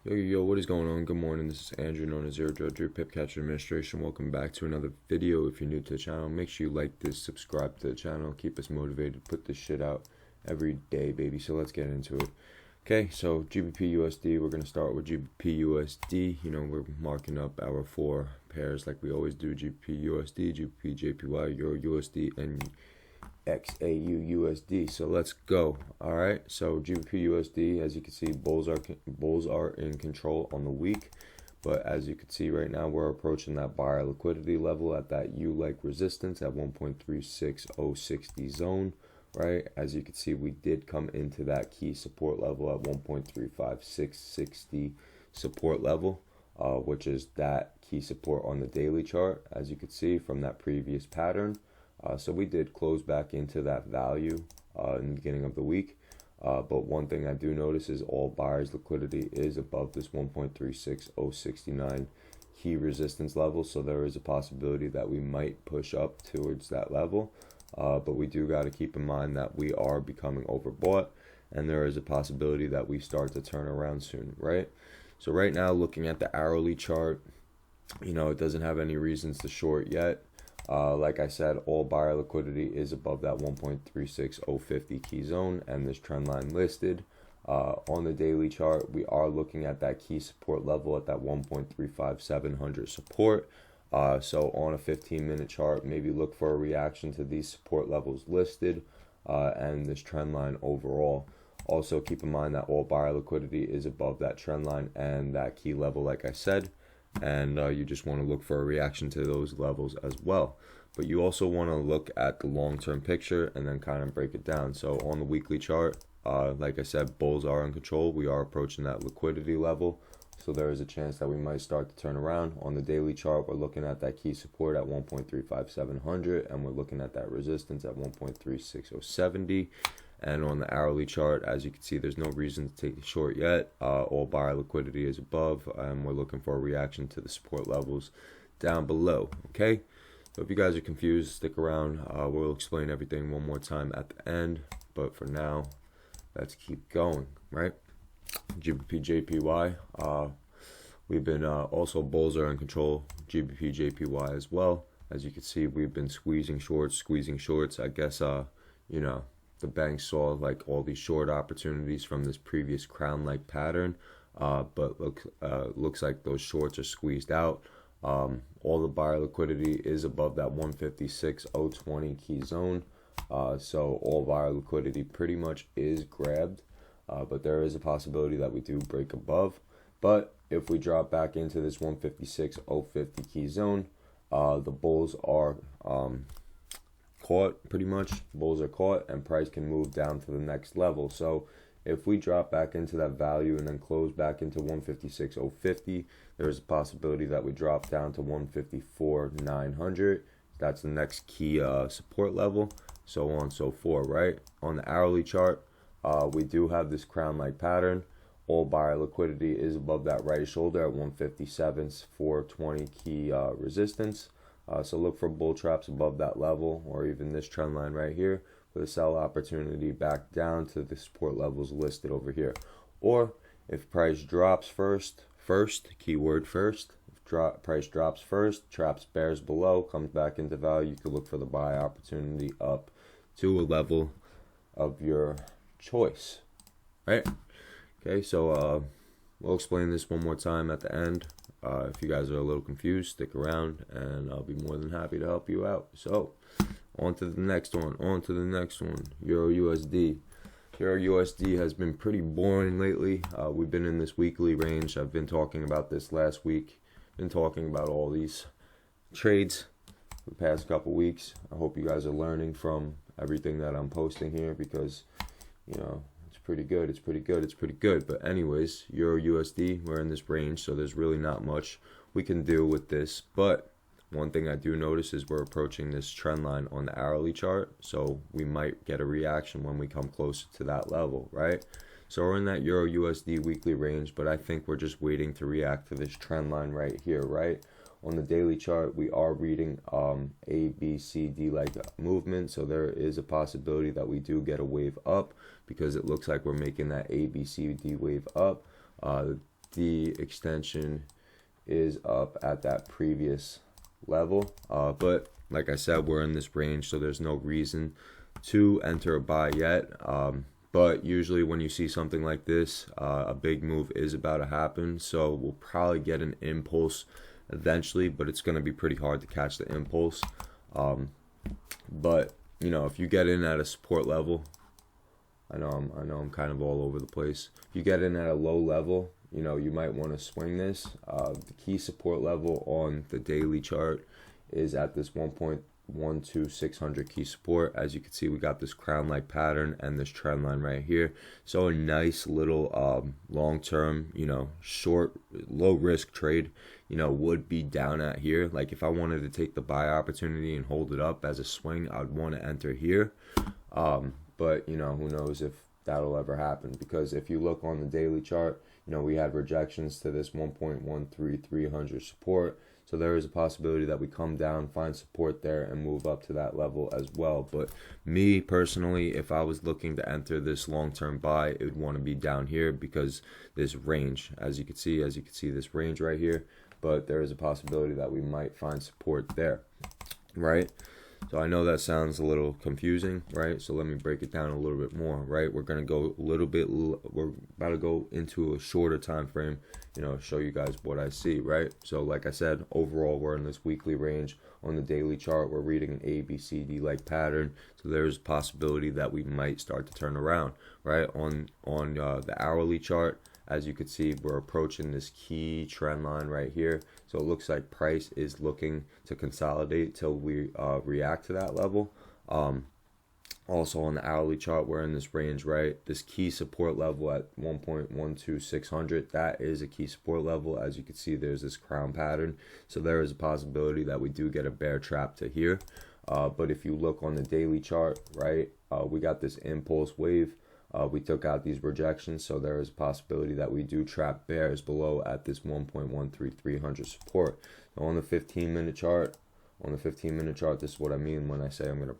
Yo, what is going on? Good morning. This is Andrew, known as EURUSD Pip Catcher Administration. Welcome back to another video. If you're new to the channel, make sure you like this, subscribe to the channel, keep us motivated, put this shit out every day, baby. So let's get into it. Okay, so GBPUSD, we're going to start with GBPUSD. You know, we're marking up our four pairs like we always do: GBPUSD, GBPJPY, EURUSD, and XAUUSD. So let's go. All right, so GBPUSD, as you can see, bulls are in control on the week, but as you can see right now, we're approaching that buyer liquidity level at that U-like resistance at 1.36060 zone. Right, as you can see, we did come into that key support level at 1.35660 support level, which is that key support on the daily chart, as you can see from that previous pattern. So we did close back into that value in the beginning of the week. But one thing I do notice is all buyers liquidity is above this 1.36069 key resistance level. So there is a possibility that we might push up towards that level. But we do got to keep in mind that we are becoming overbought, and there is a possibility that we start to turn around soon, right? So right now, looking at the hourly chart, you know, it doesn't have any reasons to short yet. Like I said, all buyer liquidity is above that 1.36050 key zone, and this trend line listed. On the daily chart, we are looking at that key support level at that 1.35700 support. So on a 15-minute chart, maybe look for a reaction to these support levels listed and this trend line overall. Also keep in mind that all buyer liquidity is above that trend line and that key level, like I said, and you just want to look for a reaction to those levels as well. But you also want to look at the long-term picture and then kind of break it down. So on the weekly chart, like I said, bulls are in control. We are approaching that liquidity level. So there is a chance that we might start to turn around. On the daily chart, we're looking at that key support at 1.35700, and we're looking at that resistance at 1.36070. And on the hourly chart, as you can see, there's no reason to take the short yet. All buyer liquidity is above, and we're looking for a reaction to the support levels down below. Okay, so if you guys are confused, stick around. We'll explain everything one more time at the end. But for now, let's keep going, right? GBPJPY, we've been also bulls are in control. GBPJPY as well. As you can see, we've been squeezing shorts. I guess you know, the bank saw like all these short opportunities from this previous crown-like pattern, but looks like those shorts are squeezed out. All the buyer liquidity is above that 156.020 key zone, so all buyer liquidity pretty much is grabbed. But there is a possibility that we do break above. But if we drop back into this 156.050 key zone, the bulls are caught pretty much. Bulls are caught, and price can move down to the next level. So if we drop back into that value and then close back into 156.050, there is a possibility that we drop down to 154.900. That's the next key support level, so on and so forth, right? On the hourly chart, we do have this crown-like pattern. All buyer liquidity is above that right shoulder at 157.420 key resistance. So look for bull traps above that level, or even this trend line right here, with a sell opportunity back down to the support levels listed over here. Or if price drops first, keyword first, if price drops first, traps bears below, comes back into value, you could look for the buy opportunity up to a level of your choice, right? Okay, so we'll explain this one more time at the end. If you guys are a little confused, stick around and I'll be more than happy to help you out. So on to the next one. EURUSD. EURUSD has been pretty boring lately. We've been in this weekly range. I've been talking about this last week. Been talking about all these trades for the past couple weeks. I hope you guys are learning from everything that I'm posting here, because you know, it's pretty good. But anyways, EURUSD, we're in this range, so there's really not much we can do with this. But one thing I do notice is we're approaching this trend line on the hourly chart, so we might get a reaction when we come closer to that level, right? So we're in that EURUSD weekly range, but I think we're just waiting to react to this trend line right here, right? On the daily chart, we are reading A, B, C, D like movement, so there is a possibility that we do get a wave up, because it looks like we're making that A, B, C, D wave up. the extension is up at that previous level, but like I said, we're in this range, so there's no reason to enter a buy yet. But usually when you see something like this, a big move is about to happen, so we'll probably get an impulse eventually, but it's going to be pretty hard to catch the impulse. But you know, if you get in at a support level, I know I'm kind of all over the place. If you get in at a low level, you know, you might want to swing this. The key support level on the daily chart is at this 1.12600 key support. As you can see, we got this crown-like pattern and this trend line right here. So a nice little long-term, you know, short, low-risk trade, you know, would be down at here. Like if I wanted to take the buy opportunity and hold it up as a swing, I'd want to enter here. But, you know, who knows if that'll ever happen, because if you look on the daily chart, you know, we had rejections to this 1.13300 support. So there is a possibility that we come down, find support there, and move up to that level as well. But me personally, if I was looking to enter this long-term buy, it would want to be down here, because this range, as you can see this range right here, but there is a possibility that we might find support there, right? So I know that sounds a little confusing, right? So let me break it down a little bit more, right? We're going to go a little bit, we're about to go into a shorter time frame, you know, show you guys what I see, right? So like I said, overall, we're in this weekly range. On the daily chart, we're reading an ABCD-like pattern. So there's a possibility that we might start to turn around, right? On the hourly chart, as you can see, we're approaching this key trend line right here. So it looks like price is looking to consolidate till we react to that level. Also on the hourly chart, we're in this range, right? This key support level at 1.12600, that is a key support level. As you can see, there's this crown pattern. So there is a possibility that we do get a bear trap to here. But if you look on the daily chart, right, we got this impulse wave. We took out these rejections, so there is a possibility that we do trap bears below at this 1.13300 support. So on the 15-minute chart, this is what I mean when I say I'm going to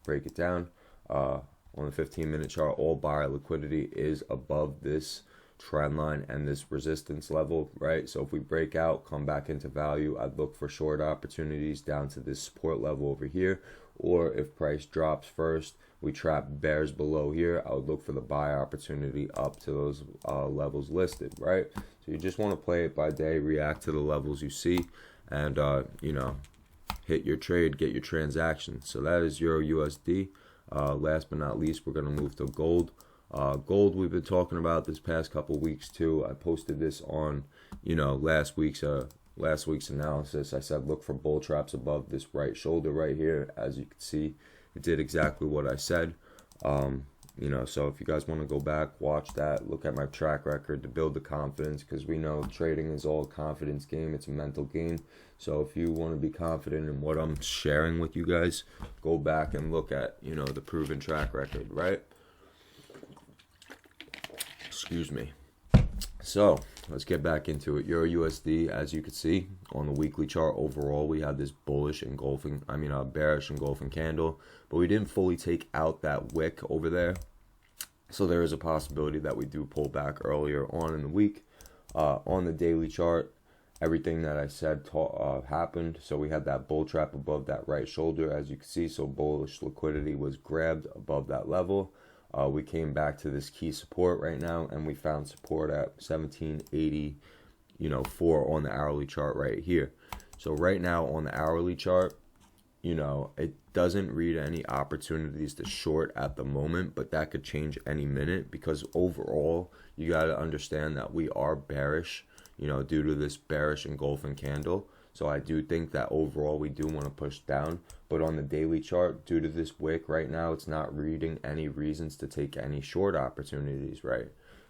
break it down. On the 15-minute chart, all buyer liquidity is above this trend line and this resistance level, right? So if we break out, come back into value, I'd look for short opportunities down to this support level over here. Or if price drops first, we trap bears below here, I would look for the buy opportunity up to those levels listed, right? So you just want to play it by day, react to the levels you see, and you know, hit your trade, get your transaction. So that is EURUSD. Last but not least, we're going to move to gold. Gold, we've been talking about this past couple weeks too. I posted this on, you know, last week's analysis. I said look for bull traps above this right shoulder right here. As you can see, it did exactly what I said. You know, so if you guys want to go back, watch that, look at my track record to build the confidence, because we know trading is all a confidence game. It's a mental game. So if you want to be confident in what I'm sharing with you guys, go back and look at, you know, the proven track record, right? Excuse me. So let's get back into it. EURUSD, as you can see on the weekly chart, overall we had this bearish engulfing candle, but we didn't fully take out that wick over there. So there is a possibility that we do pull back earlier on in the week. On the daily chart, everything that I said happened. So we had that bull trap above that right shoulder, as you can see. So bullish liquidity was grabbed above that level. We came back to this key support right now, and we found support at 1780, you know, 4 on the hourly chart right here. So right now on the hourly chart, you know, it doesn't read any opportunities to short at the moment, but that could change any minute, because overall you got to understand that we are bearish, you know, due to this bearish engulfing candle. So I do think that overall we do want to push down, but on the daily chart, due to this wick right now, it's not reading any reasons to take any short opportunities right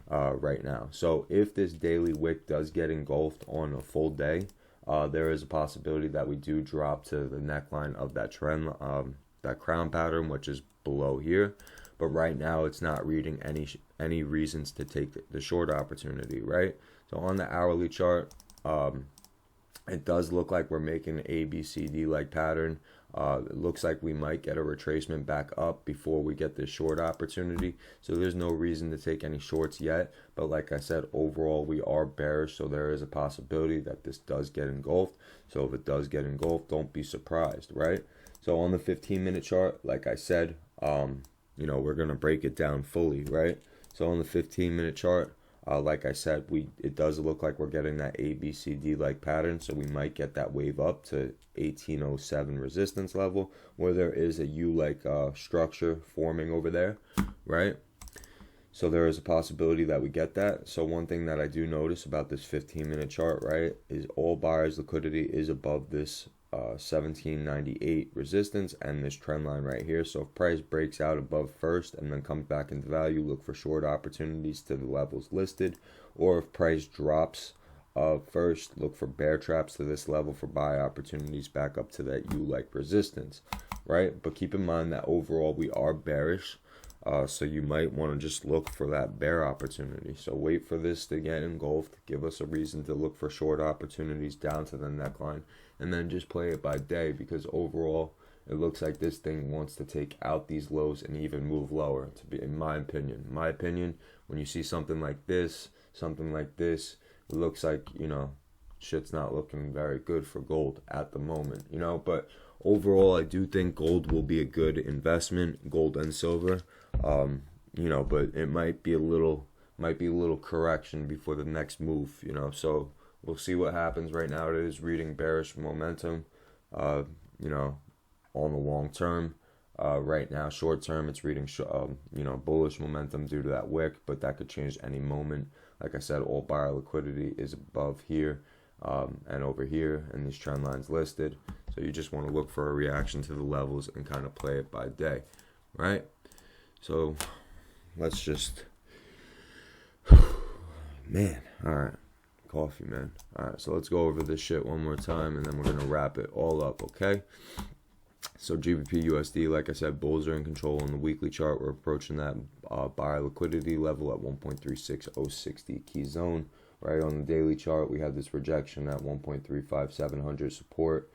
now. So if this daily wick does get engulfed on a full day, there is a possibility that we do drop to the neckline of that trend, that crown pattern, which is below here. But right now, it's not reading any reasons to take the short opportunity, right? So on the hourly chart, it does look like we're making an ABCD-like pattern. It looks like we might get a retracement back up before we get this short opportunity. So there's no reason to take any shorts yet. But like I said, overall we are bearish. So there is a possibility that this does get engulfed. So if it does get engulfed, don't be surprised, right? So on the 15-minute chart, like I said, you know, we're going to break it down fully, right? So on the 15-minute chart, like I said, it does look like we're getting that ABCD like pattern, so we might get that wave up to 1807 resistance level, where there is a U-like structure forming over there, right? So there is a possibility that we get that. So one thing that I do notice about this 15-minute chart, right, is all buyers' liquidity is above this 1798 resistance and this trend line right here. So if price breaks out above first and then comes back into value, look for short opportunities to the levels listed. Or if price drops first, look for bear traps to this level for buy opportunities back up to that U-like resistance, right? But keep in mind that overall we are bearish, so you might want to just look for that bear opportunity. So wait for this to get engulfed, give us a reason to look for short opportunities down to the neckline, and then just play it by day, because overall it looks like this thing wants to take out these lows and even move lower, to be, in my opinion. When you see something like this, it looks like, you know, shit's not looking very good for gold at the moment, you know. But overall, I do think gold will be a good investment, gold and silver, you know, but it might be a little correction before the next move, you know. So we'll see what happens. Right now it is reading bearish momentum, you know, on the long term. Right now, short term, it's reading, you know, bullish momentum due to that wick, but that could change any moment. Like I said, all buyer liquidity is above here and over here, and these trend lines listed. So you just want to look for a reaction to the levels and kind of play it by day, right? So let's just, man, all right. Coffee, man. All right, so let's go over this shit one more time, and then we're gonna wrap it all up, okay? So GBPUSD, like I said, bulls are in control on the weekly chart. We're approaching that buyer liquidity level at 1.36060 key zone. Right on the daily chart, we have this rejection at 1.35700 support.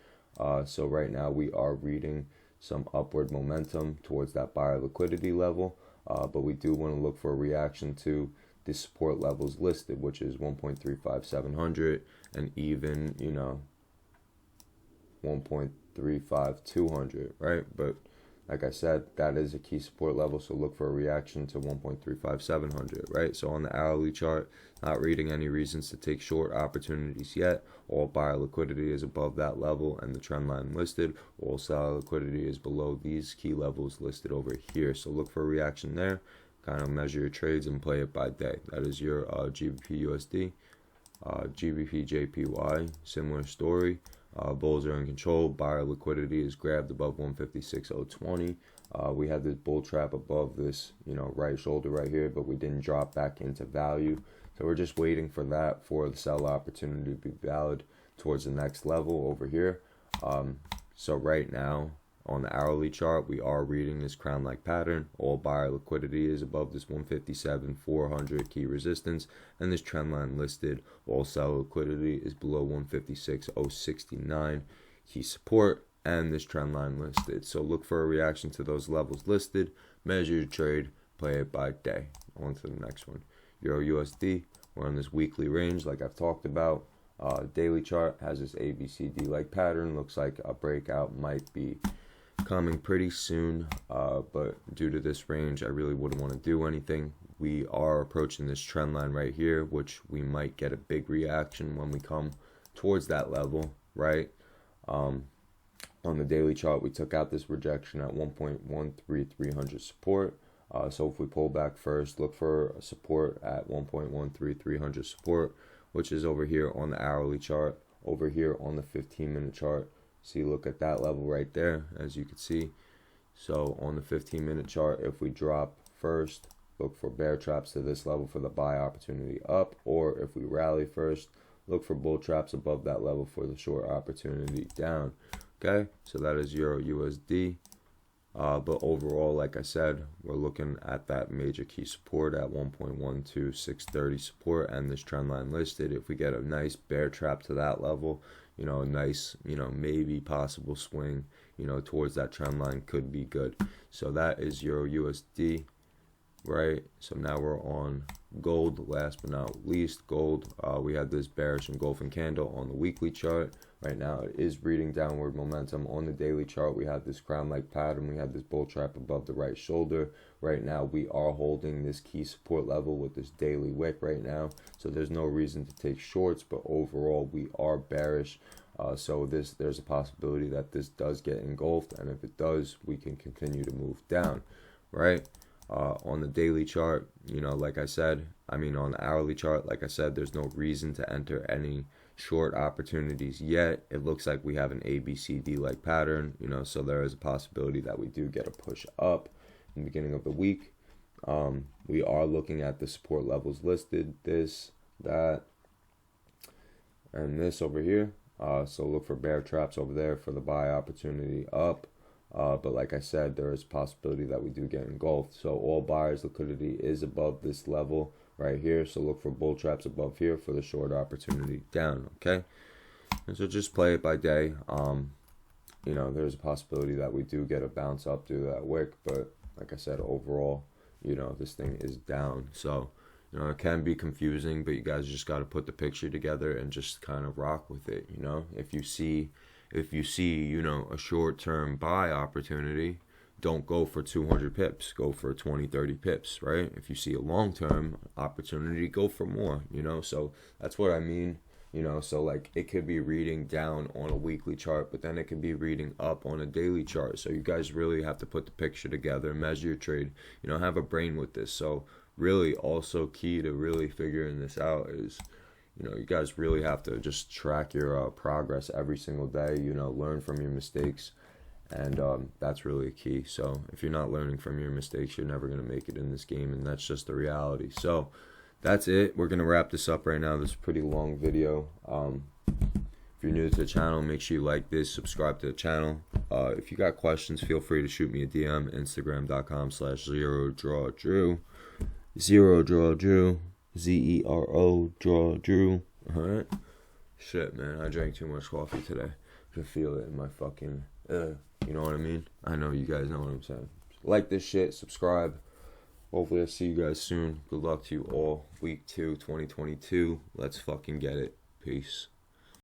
So right now we are reading some upward momentum towards that buyer liquidity level, but we do want to look for a reaction to the support levels listed, which is 1.35700 and even, you know, 1.35200, right? But like I said, that is a key support level, so look for a reaction to 1.35700, right? So on the hourly chart, not reading any reasons to take short opportunities yet. All buyer liquidity is above that level and the trend line listed. All seller liquidity is below these key levels listed over here. So look for a reaction there. Kind of measure your trades and play it by day. That is your GBPUSD. GBPJPY, similar story. Bulls are in control. Buyer liquidity is grabbed above 156.020. We had this bull trap above this, you know, right shoulder right here, but we didn't drop back into value. So we're just waiting for that, for the sell opportunity to be valid towards the next level over here. So right now on the hourly chart, we are reading this crown-like pattern. All buyer liquidity is above this 157.400 key resistance, and this trend line listed. All seller liquidity is below 156.069 key support, and this trend line listed. So look for a reaction to those levels listed. Measure your trade, play it by day. On to the next one. EURUSD, we're on this weekly range like I've talked about. Daily chart has this ABCD like pattern. Looks like a breakout might be coming pretty soon, but due to this range, I really wouldn't want to do anything. We are approaching this trend line right here, which we might get a big reaction when we come towards that level, right? On the daily chart, we took out this rejection at 1.13300 support. So if we pull back first, look for a support at 1.13300 support, which is over here on the hourly chart, over here on the 15-minute chart. See, look at that level right there, as you can see. So on the 15-minute chart, if we drop first, look for bear traps to this level for the buy opportunity up, or if we rally first, look for bull traps above that level for the short opportunity down. Okay, so that is EURUSD. But overall, like I said, we're looking at that major key support at 1.12630 support and this trend line listed. If we get a nice bear trap to that level, you know, a nice, you know, maybe possible swing, you know, towards that trend line could be good. So that is EURUSD, right? So now we're on gold. Last but not least, gold. We had this bearish engulfing candle on the weekly chart. Right now it is reading downward momentum. On the daily chart, we had this crown-like pattern. We had this bull trap above the right shoulder. Right now we are holding this key support level with this daily wick right now. So there's no reason to take shorts, but overall we are bearish. So there's a possibility that this does get engulfed, and if it does, we can continue to move down, right? On the daily chart, you know, like I said, on the hourly chart, like I said, there's no reason to enter any short opportunities yet. It looks like we have an ABCD like pattern, you know, so there is a possibility that we do get a push up in the beginning of the week. We are looking at the support levels listed, this, that, and this over here. So look for bear traps over there for the buy opportunity up. But like I said, there is a possibility that we do get engulfed. So all buyers' liquidity is above this level right here. So look for bull traps above here for the short opportunity down, okay? And so just play it by day. You know, there's a possibility that we do get a bounce up through that wick. But like I said, overall, you know, this thing is down. So, you know, it can be confusing, but you guys just got to put the picture together and just kind of rock with it, you know? If you see, you know, a short-term buy opportunity, don't go for 200 pips. Go for 20, 30 pips, right? If you see a long-term opportunity, go for more, you know? So that's what I mean, you know? So, like, it could be reading down on a weekly chart, but then it could be reading up on a daily chart. So you guys really have to put the picture together, measure your trade, you know, have a brain with this. So really also key to really figuring this out is, you know, you guys really have to just track your progress every single day, you know, learn from your mistakes, and that's really key. So if you're not learning from your mistakes, you're never going to make it in this game, and that's just the reality. So that's it. We're going to wrap this up right now. This is a pretty long video. If you're new to the channel, make sure you like this, subscribe to the channel. If you got questions, feel free to shoot me a DM, Instagram.com/ZeroDrawDrew. ZeroDrawDrew. ZERO draw Drew. Alright. Shit, man. I drank too much coffee today. I can feel it in my fucking you know what I mean? I know you guys know what I'm saying. Like this shit, subscribe. Hopefully I'll see you guys soon. Good luck to you all. Week 2, 2022. Let's fucking get it. Peace.